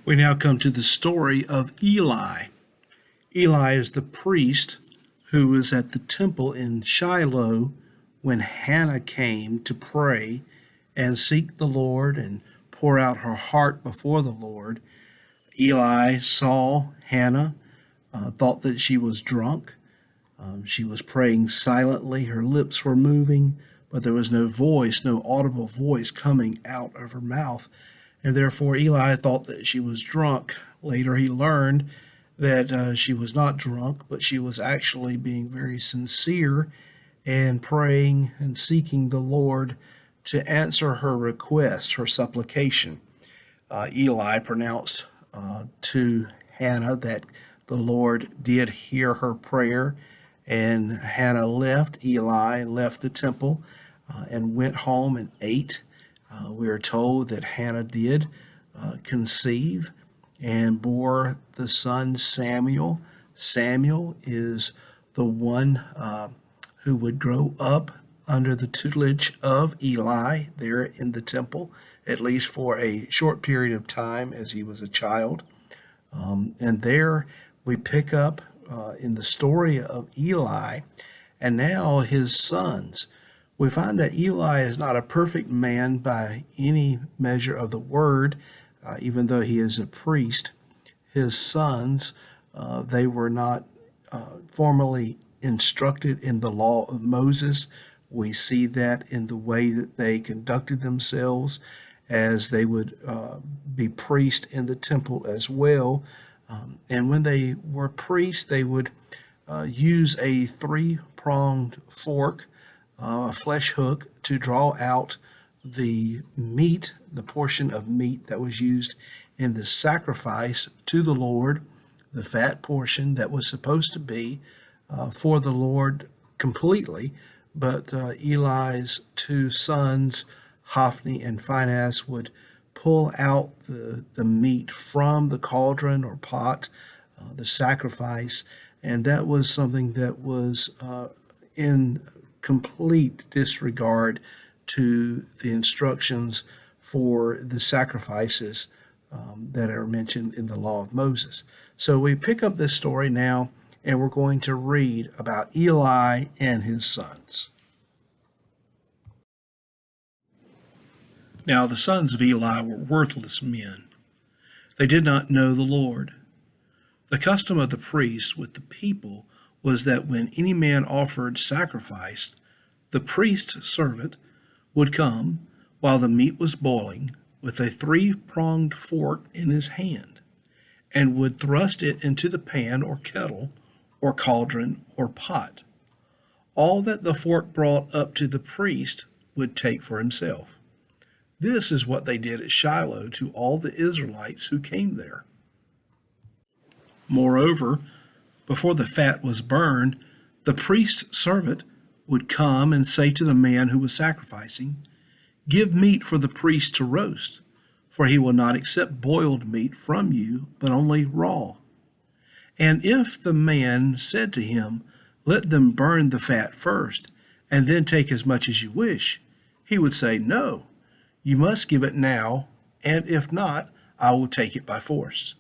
We now come to the story of Eli. Eli is the priest who was at the temple in Shiloh when Hannah came to pray and seek the Lord and pour out her heart before the Lord. Eli saw Hannah, thought that she was drunk. She was praying silently. Her lips were moving, but there was no voice, no audible voice coming out of her mouth. And therefore Eli thought that she was drunk. Later he learned that she was not drunk, but she was actually being very sincere and praying and seeking the Lord to answer her request, her supplication. Eli pronounced to Hannah that the Lord did hear her prayer, and Hannah left Eli, left the temple, and went home and ate. We are told that Hannah did conceive and bore the son Samuel. Samuel is the one who would grow up under the tutelage of Eli there in the temple, at least for a short period of time as he was a child. And there we pick up in the story of Eli and now his sons. We find that Eli is not a perfect man by any measure of the word, even though he is a priest. His sons, they were not formally instructed in the law of Moses. We see that in the way that they conducted themselves as they would be priests in the temple as well. And when they were priests, they would use a three-pronged fork, a flesh hook, to draw out the meat, the portion of meat that was used in the sacrifice to the Lord, the fat portion that was supposed to be for the Lord completely. But Eli's two sons, Hophni and Phinehas, would pull out the meat from the cauldron or pot, the sacrifice, and that was something that was in complete disregard to the instructions for the sacrifices that are mentioned in the law of Moses. So we pick up this story now, and we're going to read about Eli and his sons. Now the sons of Eli were worthless men. They did not know the Lord. The custom of the priests with the people was that when any man offered sacrifice, the priest's servant would come while the meat was boiling with a three-pronged fork in his hand, and would thrust it into the pan or kettle or cauldron or pot. All that the fork brought up to the priest would take for himself. This is what they did at Shiloh to all the Israelites who came there. Moreover, before the fat was burned, the priest's servant would come and say to the man who was sacrificing, "Give meat for the priest to roast, for he will not accept boiled meat from you, but only raw." And if the man said to him, "Let them burn the fat first, and then take as much as you wish," he would say, "No, you must give it now, and if not, I will take it by force."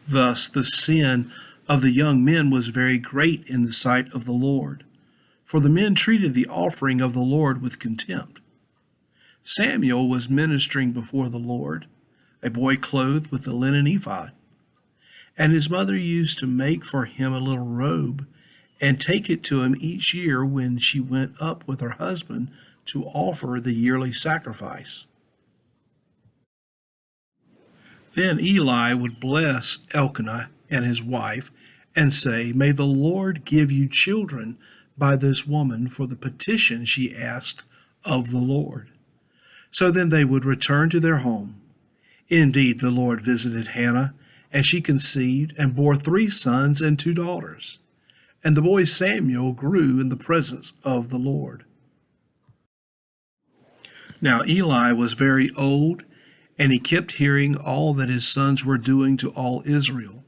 Thus the sin of the young men was very great in the sight of the Lord, for the men treated the offering of the Lord with contempt. Samuel was ministering before the Lord, a boy clothed with a linen ephod, and his mother used to make for him a little robe and take it to him each year when she went up with her husband to offer the yearly sacrifice. Then Eli would bless Elkanah and his wife and say, "May the Lord give you children by this woman for the petition she asked of the Lord." So then they would return to their home. Indeed, the Lord visited Hannah, and she conceived and bore 3 sons and 2 daughters. And the boy Samuel grew in the presence of the Lord. Now Eli was very old, and he kept hearing all that his sons were doing to all Israel,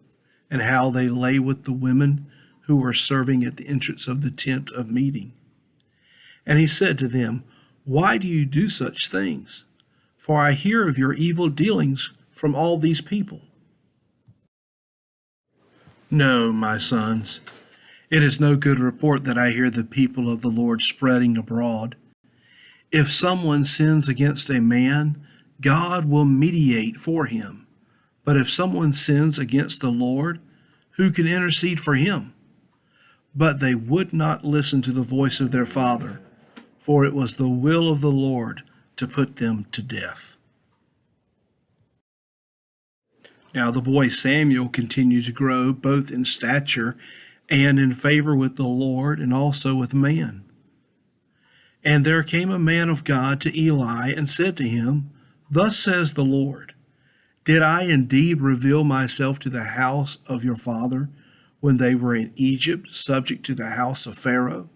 and how they lay with the women who were serving at the entrance of the tent of meeting. And he said to them, "Why do you do such things? for I hear of your evil dealings from all these people. No, my sons, it is no good report that I hear the people of the Lord spreading abroad. If someone sins against a man, God will mediate for him. But if someone sins against the Lord, who can intercede for him? But they would not listen to the voice of their father, for it was the will of the Lord to put them to death. Now the boy Samuel continued to grow both in stature and in favor with the Lord and also with man. And there came a man of God to Eli and said to him, Thus says the Lord, Did I indeed reveal myself to the house of your father when they were in Egypt, subject to the house of Pharaoh?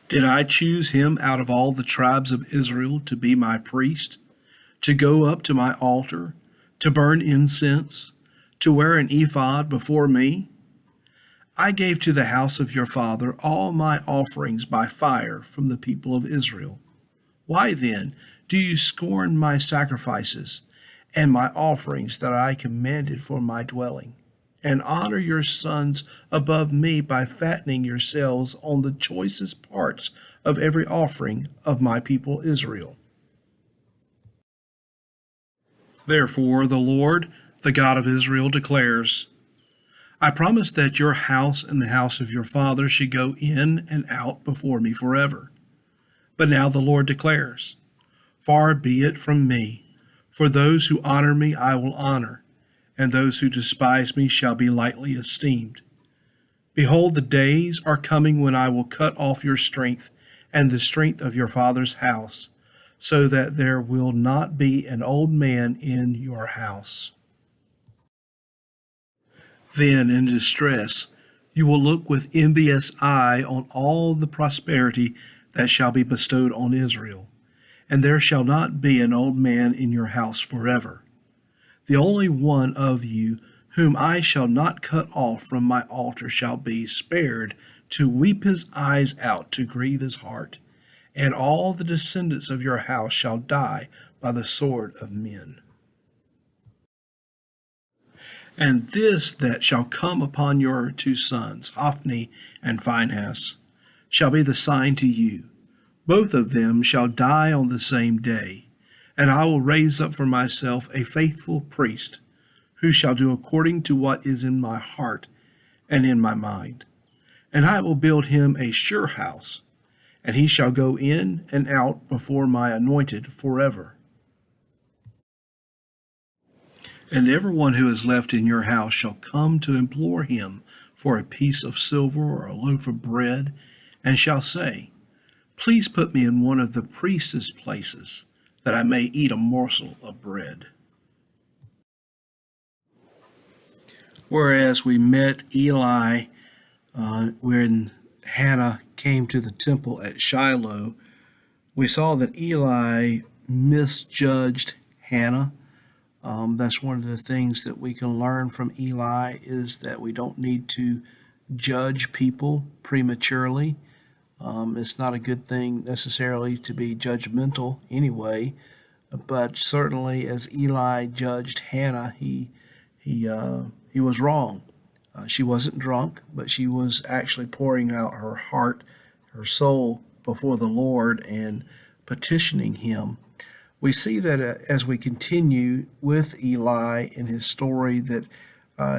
Did I choose him out of all the tribes of Israel to be my priest, to go up to my altar, to burn incense, to wear an ephod before me? I gave to the house of your father all my offerings by fire from the people of Israel. Why then do you scorn my sacrifices and my offerings that I commanded for my dwelling, and honor your sons above me by fattening yourselves on the choicest parts of every offering of my people Israel? Therefore the Lord, the God of Israel, declares, I promised that your house and the house of your father should go in and out before me forever. But now the Lord declares, Far be it from me, for those who honor me I will honor, and those who despise me shall be lightly esteemed. Behold, the days are coming when I will cut off your strength and the strength of your father's house, so that there will not be an old man in your house. Then, in distress, you will look with envious eye on all the prosperity that shall be bestowed on Israel, and there shall not be an old man in your house forever. The only one of you whom I shall not cut off from my altar shall be spared to weep his eyes out, to grieve his heart, and all the descendants of your house shall die by the sword of men. And this that shall come upon your two sons, Hophni and Phinehas, shall be the sign to you. Both of them shall die on the same day, and I will raise up for myself a faithful priest, who shall do according to what is in my heart and in my mind. And I will build him a sure house, and he shall go in and out before my anointed forever. And everyone who is left in your house shall come to implore him for a piece of silver or a loaf of bread, and shall say, Please put me in one of the priest's places, that I may eat a morsel of bread. Whereas we met Eli when Hannah came to the temple at Shiloh, we saw that Eli misjudged Hannah. That's one of the things that we can learn from Eli, is that we don't need to judge people prematurely. It's not a good thing necessarily to be judgmental anyway, but certainly as Eli judged Hannah, he was wrong. She wasn't drunk, but she was actually pouring out her heart, her soul before the Lord and petitioning him. We see that as we continue with Eli in his story, that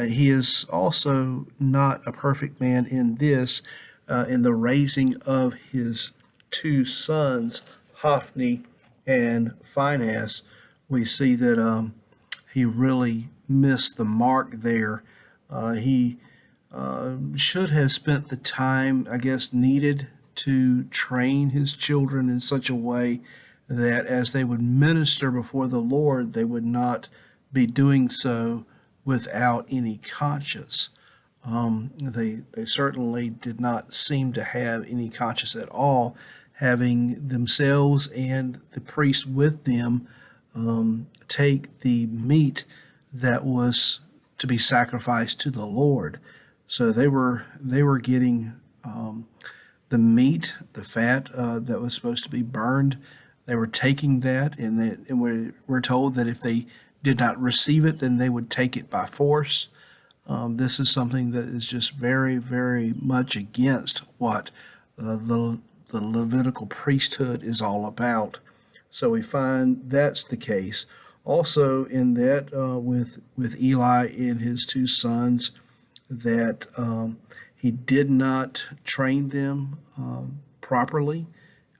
he is also not a perfect man in this, in the raising of his two sons, Hophni and Phinehas. We see that he really missed the mark there. He should have spent the time, I guess, needed to train his children in such a way that as they would minister before the Lord, they would not be doing so without any conscience. They certainly did not seem to have any conscience at all, having themselves and the priest with them take the meat that was to be sacrificed to the Lord. So they were getting the meat, the fat that was supposed to be burned. They were taking that, and we're told that if they did not receive it, then they would take it by force. This is something that is just very, very much against what the Levitical priesthood is all about. So we find that's the case. Also, in that with Eli and his two sons, that he did not train them properly,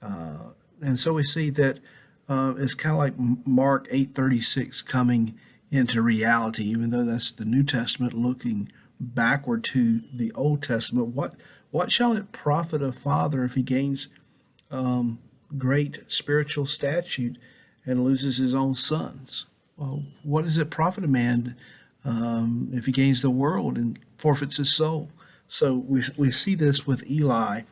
and so we see that it's kind of like Mark 8:36 coming into reality, even though that's the New Testament looking backward to the Old Testament. What shall it profit a father if he gains great spiritual statute and loses his own sons? Well, what does it profit a man if he gains the world and forfeits his soul? So we see this with Eli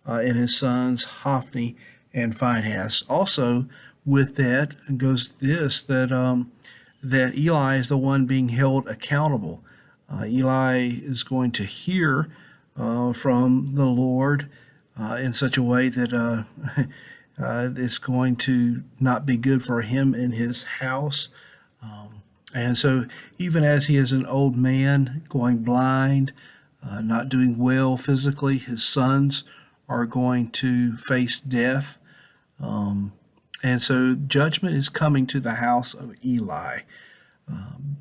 and his sons Hophni and Phinehas. Also, with that goes this that Eli is the one being held accountable. Eli is going to hear from the Lord in such a way that it's going to not be good for him and his house. And so, even as he is an old man, going blind, not doing well physically, his sons are going to face death. And so, judgment is coming to the house of Eli.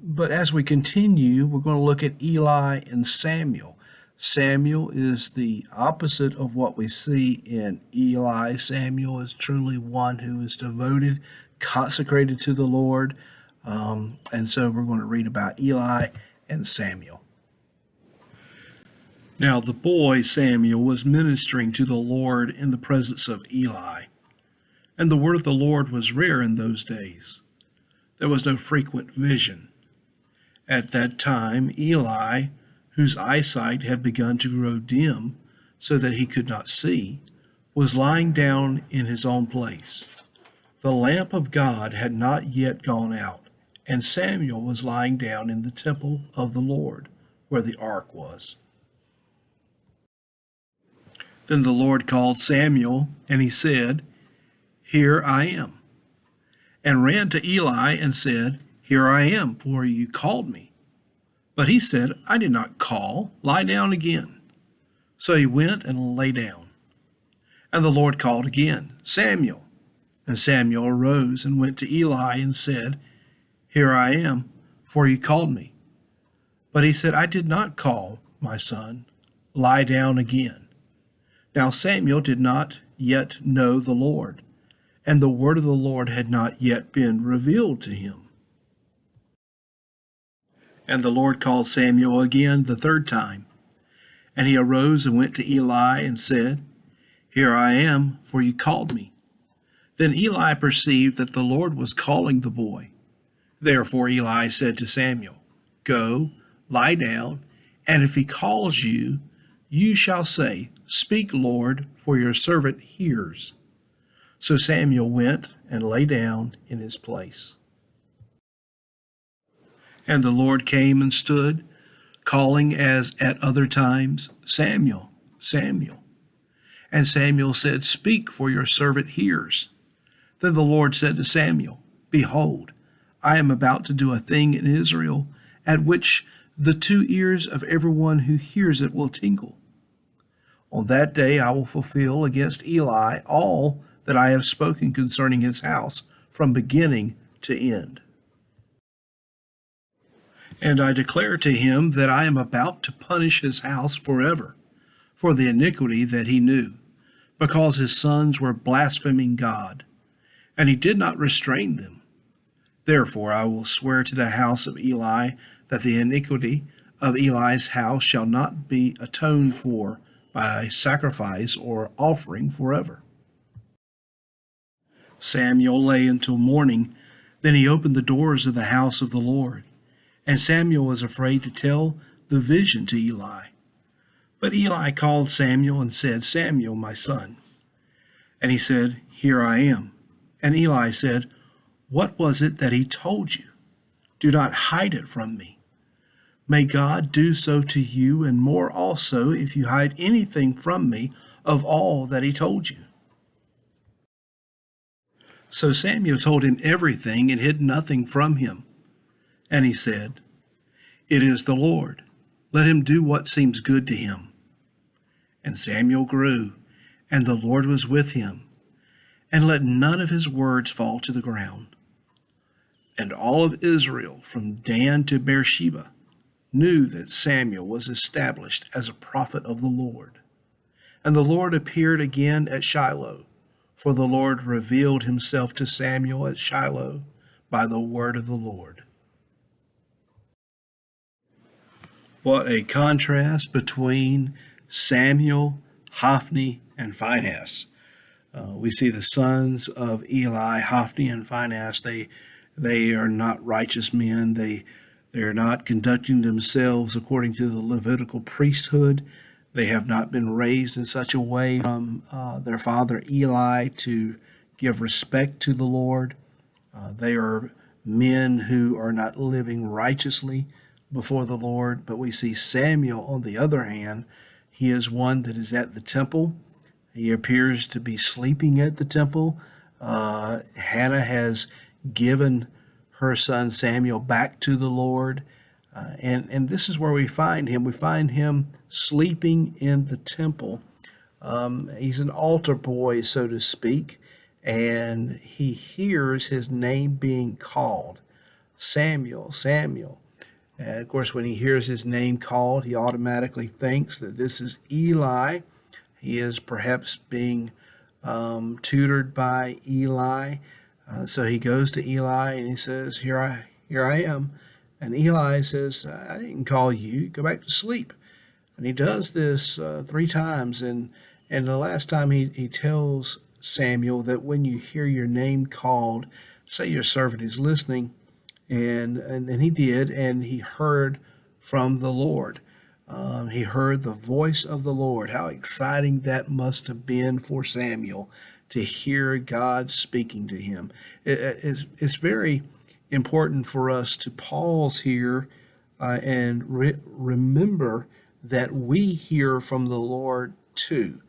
But as we continue, we're going to look at Eli and Samuel. Samuel is the opposite of what we see in Eli. Samuel is truly one who is devoted, consecrated to the Lord. And so we're going to read about Eli and Samuel. Now the boy Samuel was ministering to the Lord in the presence of Eli. And the word of the Lord was rare in those days. There was no frequent vision. At that time, Eli, whose eyesight had begun to grow dim so that he could not see, was lying down in his own place. The lamp of God had not yet gone out, and Samuel was lying down in the temple of the Lord, where the ark was. Then the Lord called Samuel, and he said, "Here I am," and ran to Eli and said, "Here I am, for you called me." But he said, "I did not call. Lie down again." So he went and lay down. And the Lord called again, "Samuel." And Samuel arose and went to Eli and said, "Here I am, for you called me." But he said, "I did not call, my son. Lie down again." Now Samuel did not yet know the Lord, and the word of the Lord had not yet been revealed to him. And the Lord called Samuel again the third time. And he arose and went to Eli and said, "Here I am, for you called me." Then Eli perceived that the Lord was calling the boy. Therefore Eli said to Samuel, "Go, lie down, and if he calls you, you shall say, 'Speak, Lord, for your servant hears.'" So Samuel went and lay down in his place. And the Lord came and stood, calling as at other times, "Samuel, Samuel." And Samuel said, "Speak, for your servant hears." Then the Lord said to Samuel, "Behold, I am about to do a thing in Israel, at which the two ears of everyone who hears it will tingle. On that day I will fulfill against Eli all that I have spoken concerning his house from beginning to end. And I declare to him that I am about to punish his house forever for the iniquity that he knew, because his sons were blaspheming God, and he did not restrain them. Therefore I will swear to the house of Eli that the iniquity of Eli's house shall not be atoned for by sacrifice or offering forever." Samuel lay until morning. Then he opened the doors of the house of the Lord. And Samuel was afraid to tell the vision to Eli. But Eli called Samuel and said, "Samuel, my son." And he said, "Here I am." And Eli said, "What was it that he told you? Do not hide it from me. May God do so to you, and more also, if you hide anything from me of all that he told you. So Samuel told him everything and hid nothing from him. And he said, "It is the Lord. Let him do what seems good to him." And Samuel grew, and the Lord was with him, and let none of his words fall to the ground. And all of Israel, from Dan to Beersheba, knew that Samuel was established as a prophet of the Lord. And the Lord appeared again at Shiloh, for the Lord revealed himself to Samuel at Shiloh by the word of the Lord. What a contrast between Samuel, Hophni, and Phinehas. We see the sons of Eli, Hophni and Phinehas. They are not righteous men. They are not conducting themselves according to the Levitical priesthood. They have not been raised in such a way from their father Eli to give respect to the Lord. They are men who are not living righteously before the Lord. But we see Samuel, on the other hand, he is one that is at the temple. He appears to be sleeping at the temple. Hannah has given her son Samuel back to the Lord. And this is where we find him. We find him sleeping in the temple. He's an altar boy, so to speak, and he hears his name being called, Samuel, Samuel. And of course, when he hears his name called, he automatically thinks that this is Eli. He is perhaps being tutored by Eli. So he goes to Eli and he says, here I am. And Eli says, "I didn't call you. Go back to sleep." And he does this 3 times. And the last time he tells Samuel that when you hear your name called, say your servant is listening. And he did, and he heard from the Lord. He heard the voice of the Lord. How exciting that must have been for Samuel to hear God speaking to him. It's very important for us to pause here and remember that we hear from the Lord too.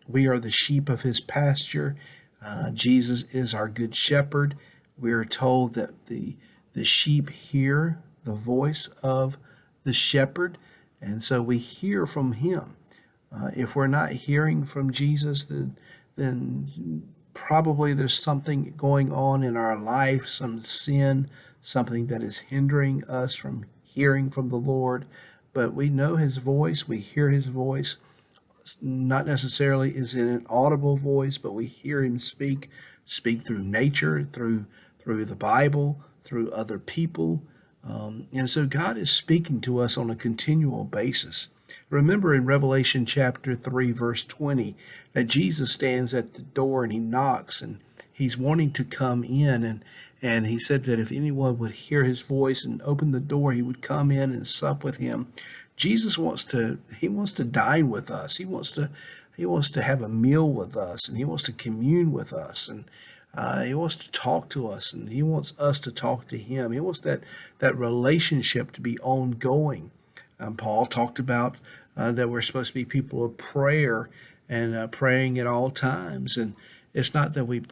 We are the sheep of his pasture. Jesus is our good shepherd. We are told that the sheep hear the voice of the shepherd, and so we hear from him. If we're not hearing from Jesus, then probably there's something going on in our life, some sin, something that is hindering us from hearing from the Lord. But we know his voice, we hear his voice. Not necessarily is it an audible voice, but we hear him speak through nature, through the Bible, through other people. And so God is speaking to us on a continual basis. Remember in Revelation chapter 3, verse 20, that Jesus stands at the door and he knocks and he's wanting to come in. And he said that if anyone would hear his voice and open the door, he would come in and sup with him. Jesus wants to dine with us. He wants to have a meal with us, and he wants to commune with us, and he wants to talk to us, and he wants us to talk to him. He wants that relationship to be ongoing. Paul talked about that we're supposed to be people of prayer and praying at all times. And it's not that we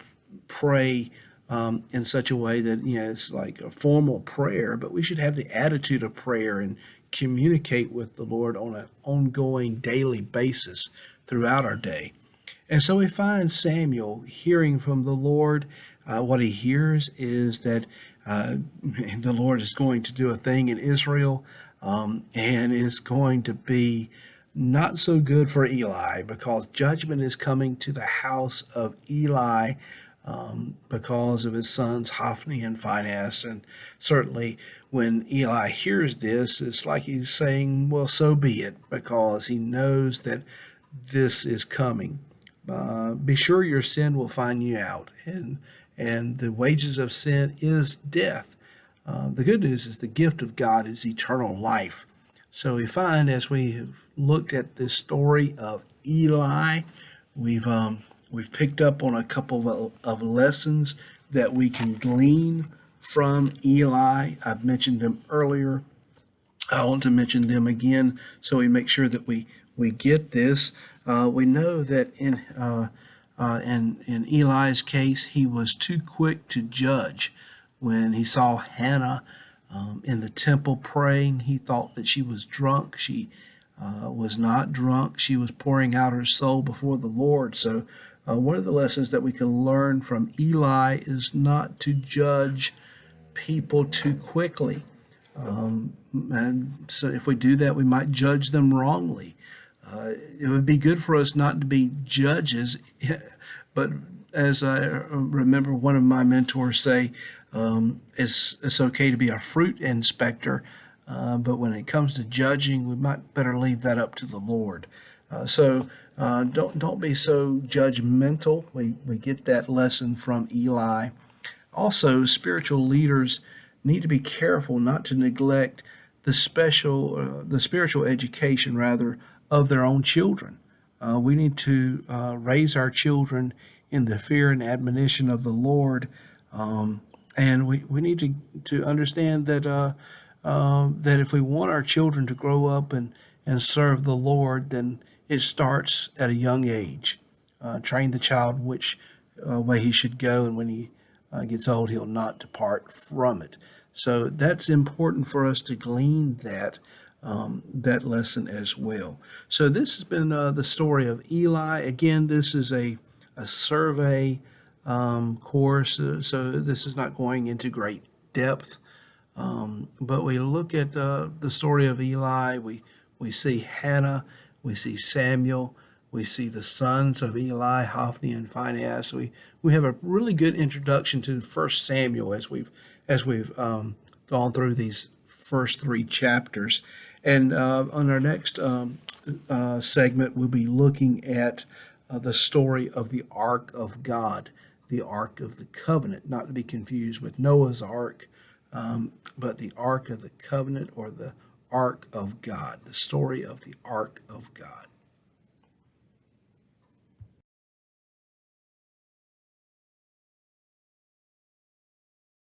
pray in such a way that it's like a formal prayer, but we should have the attitude of prayer and communicate with the Lord on an ongoing daily basis throughout our day. And so we find Samuel hearing from the Lord. What he hears is that the Lord is going to do a thing in Israel, and is going to be not so good for Eli, because judgment is coming to the house of Eli because of his sons Hophni and Phinehas. And certainly when Eli hears this, it's like he's saying, well, so be it, because he knows that this is coming. Be sure your sin will find you out, and the wages of sin is death. The good news is the gift of God is eternal life. So we find, as we have looked at this story of Eli, we've picked up on a couple of lessons that we can glean from Eli. I've mentioned them earlier. I want to mention them again so we make sure that we we get this. We know that in Eli's case, he was too quick to judge. When he saw Hannah in the temple praying, he thought that she was drunk. She was not drunk. She was pouring out her soul before the Lord. So, one of the lessons that we can learn from Eli is not to judge people too quickly. And so, if we do that, we might judge them wrongly. It would be good for us not to be judges, but as I remember one of my mentors say, it's okay to be a fruit inspector, but when it comes to judging, we might better leave that up to the Lord. Don't be so judgmental. We get that lesson from Eli. Also, spiritual leaders need to be careful not to neglect the spiritual education rather of their own children. We need to raise our children in the fear and admonition of the Lord, and we need to understand that if we want our children to grow up and serve the Lord, then it starts at a young age. Train the child which way he should go, and when he gets old, he'll not depart from it. So that's important for us to glean that lesson as well. So this has been the story of Eli. Again, this is a survey course, so this is not going into great depth. But we look at the story of Eli. We see Hannah, we see Samuel, we see the sons of Eli, Hophni and Phinehas. We have a really good introduction to First Samuel as we've gone through these first three chapters. And on our next segment, we'll be looking at the story of the Ark of God, the Ark of the Covenant, not to be confused with Noah's Ark, but the Ark of the Covenant or the Ark of God, the story of the Ark of God.